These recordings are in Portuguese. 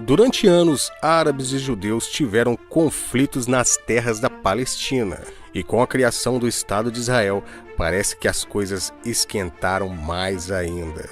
Durante anos, árabes e judeus tiveram conflitos nas terras da Palestina. E com a criação do Estado de Israel, parece que as coisas esquentaram mais ainda.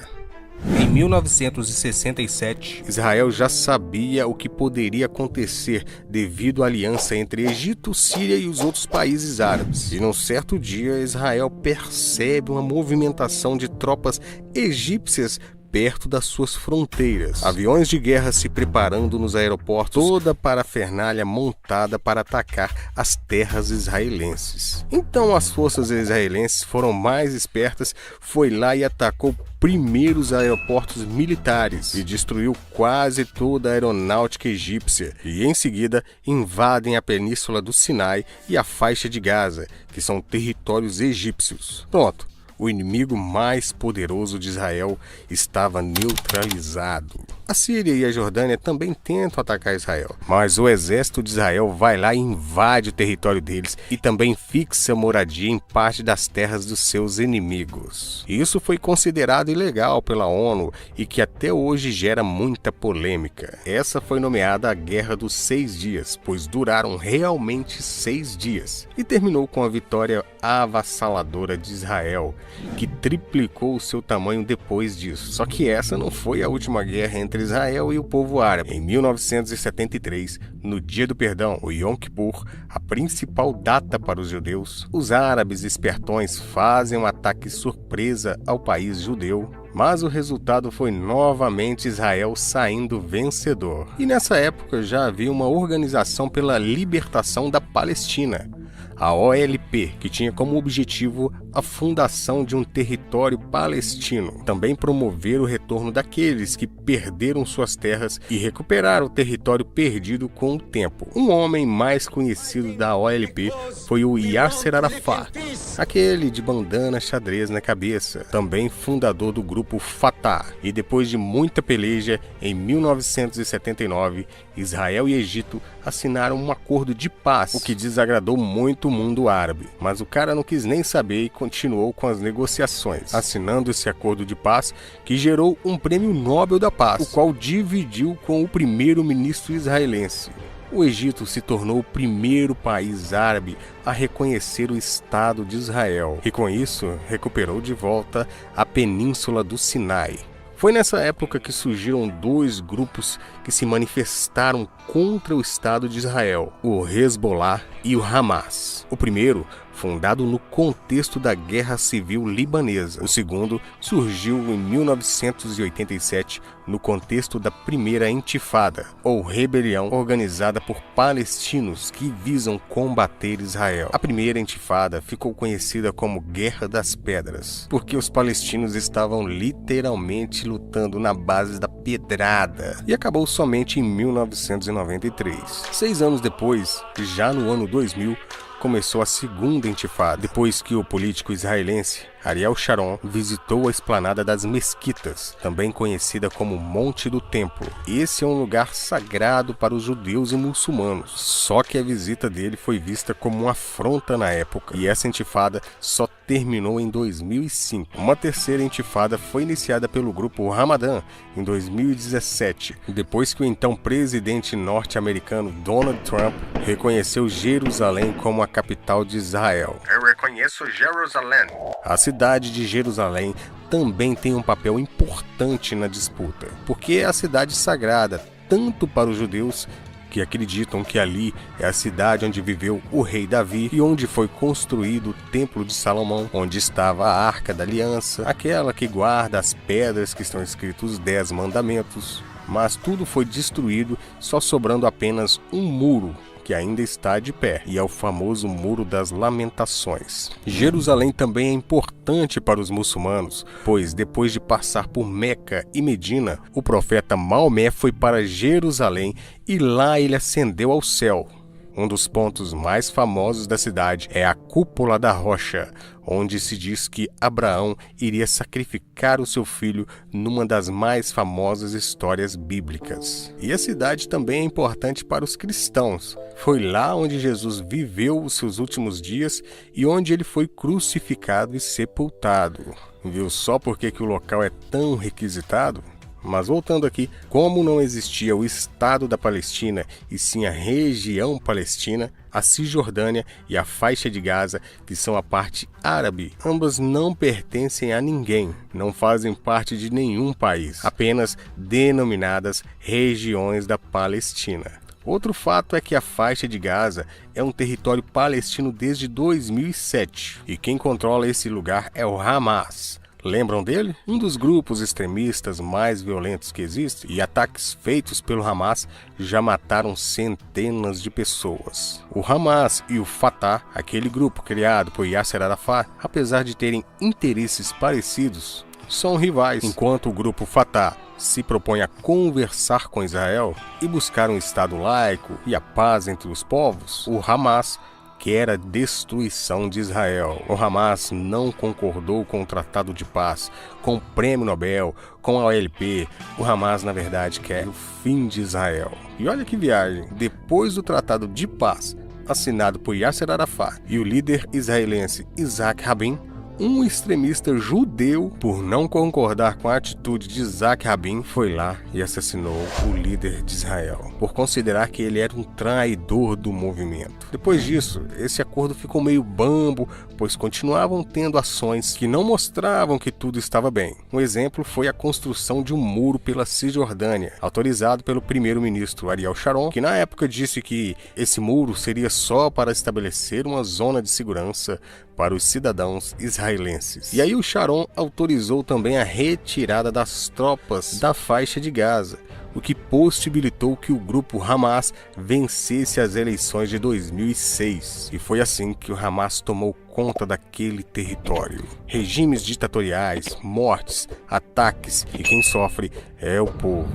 Em 1967, Israel já sabia o que poderia acontecer devido à aliança entre Egito, Síria e os outros países árabes. E num certo dia, Israel percebe uma movimentação de tropas egípcias perto das suas fronteiras. Aviões de guerra se preparando nos aeroportos, toda a parafernália montada para atacar as terras israelenses. Então as forças israelenses foram mais espertas, foi lá e atacou primeiro os aeroportos militares e destruiu quase toda a aeronáutica egípcia. E em seguida invadem a península do Sinai e a faixa de Gaza, que são territórios egípcios. Pronto. O inimigo mais poderoso de Israel estava neutralizado. A Síria e a Jordânia também tentam atacar Israel, mas o exército de Israel vai lá e invade o território deles e também fixa moradia em parte das terras dos seus inimigos. Isso foi considerado ilegal pela ONU e que até hoje gera muita polêmica. Essa foi nomeada a Guerra dos 6 Dias, pois duraram realmente 6 dias e terminou com a vitória avassaladora de Israel, que triplicou o seu tamanho depois disso. Só que essa não foi a última guerra entre Israel e o povo árabe. Em 1973, no Dia do Perdão, o Yom Kippur, a principal data para os judeus, os árabes espertões fazem um ataque surpresa ao país judeu, mas o resultado foi novamente Israel saindo vencedor. E nessa época já havia uma organização pela libertação da Palestina, a OLP, que tinha como objetivo a fundação de um território palestino. Também promover o retorno daqueles que perderam suas terras e recuperar o território perdido com o tempo. Um homem mais conhecido da OLP foi o Yasser Arafat, aquele de bandana xadrez na cabeça, também fundador do grupo Fatah. E depois de muita peleja, em 1979, Israel e Egito assinaram um acordo de paz, o que desagradou muito o mundo árabe. Mas o cara não quis nem saber e continuou com as negociações, assinando esse acordo de paz que gerou um prêmio Nobel da Paz, o qual dividiu com o primeiro-ministro israelense. O Egito se tornou o primeiro país árabe a reconhecer o Estado de Israel e, com isso, recuperou de volta a península do Sinai. Foi nessa época que surgiram dois grupos que se manifestaram contra o Estado de Israel, o Hezbollah e o Hamas. O primeiro, fundado no contexto da Guerra Civil Libanesa. O segundo surgiu em 1987 no contexto da Primeira Intifada, ou rebelião organizada por palestinos que visam combater Israel. A Primeira Intifada ficou conhecida como Guerra das Pedras, porque os palestinos estavam literalmente lutando na base da pedrada, e acabou somente em 1993. 6 anos depois, já no ano 2000, começou a Segunda Intifada, depois que o político israelense Ariel Sharon visitou a esplanada das Mesquitas, também conhecida como Monte do Templo. Esse é um lugar sagrado para os judeus e muçulmanos, só que a visita dele foi vista como uma afronta na época, e essa intifada só terminou em 2005. Uma terceira intifada foi iniciada pelo grupo Ramadã em 2017, depois que o então presidente norte-americano Donald Trump reconheceu Jerusalém como a capital de Israel. Eu reconheço Jerusalém. A cidade de Jerusalém também tem um papel importante na disputa, porque é a cidade sagrada, tanto para os judeus, que acreditam que ali é a cidade onde viveu o rei Davi e onde foi construído o Templo de Salomão, onde estava a Arca da Aliança, aquela que guarda as pedras que estão escritos os 10 mandamentos. Mas tudo foi destruído, só sobrando apenas um muro, que ainda está de pé, e é o famoso Muro das Lamentações. Jerusalém também é importante para os muçulmanos, pois depois de passar por Meca e Medina, o profeta Maomé foi para Jerusalém e lá ele ascendeu ao céu. Um dos pontos mais famosos da cidade é a Cúpula da Rocha, onde se diz que Abraão iria sacrificar o seu filho numa das mais famosas histórias bíblicas. E a cidade também é importante para os cristãos. Foi lá onde Jesus viveu os seus últimos dias e onde ele foi crucificado e sepultado. Viu só por que o local é tão requisitado? Mas voltando aqui, como não existia o Estado da Palestina e sim a região palestina, a Cisjordânia e a faixa de Gaza, que são a parte árabe, ambas não pertencem a ninguém, não fazem parte de nenhum país, apenas denominadas regiões da Palestina. Outro fato é que a faixa de Gaza é um território palestino desde 2007 e quem controla esse lugar é o Hamas. Lembram dele? Um dos grupos extremistas mais violentos que existem, e ataques feitos pelo Hamas já mataram centenas de pessoas. O Hamas e o Fatah, aquele grupo criado por Yasser Arafat, apesar de terem interesses parecidos, são rivais. Enquanto o grupo Fatah se propõe a conversar com Israel e buscar um Estado laico e a paz entre os povos, o Hamas quer a destruição de Israel. O Hamas não concordou com o Tratado de Paz, com o Prêmio Nobel, com a OLP. O Hamas, na verdade, quer o fim de Israel. E olha que viagem, depois do Tratado de Paz, assinado por Yasser Arafat e o líder israelense Isaac Rabin, um extremista judeu, por não concordar com a atitude de Isaac Rabin, foi lá e assassinou o líder de Israel, por considerar que ele era um traidor do movimento. Depois disso, esse acordo ficou meio bambo, pois continuavam tendo ações que não mostravam que tudo estava bem. Um exemplo foi a construção de um muro pela Cisjordânia, autorizado pelo primeiro-ministro Ariel Sharon, que na época disse que esse muro seria só para estabelecer uma zona de segurança para os cidadãos israelenses. E aí o Sharon autorizou também a retirada das tropas da faixa de Gaza, o que possibilitou que o grupo Hamas vencesse as eleições de 2006. E foi assim que o Hamas tomou conta daquele território. Regimes ditatoriais, mortes, ataques, e quem sofre é o povo.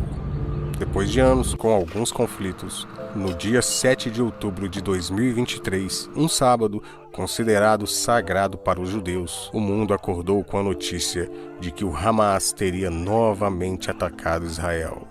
Depois de anos com alguns conflitos, no dia 7 de outubro de 2023, um sábado considerado sagrado para os judeus, o mundo acordou com a notícia de que o Hamas teria novamente atacado Israel.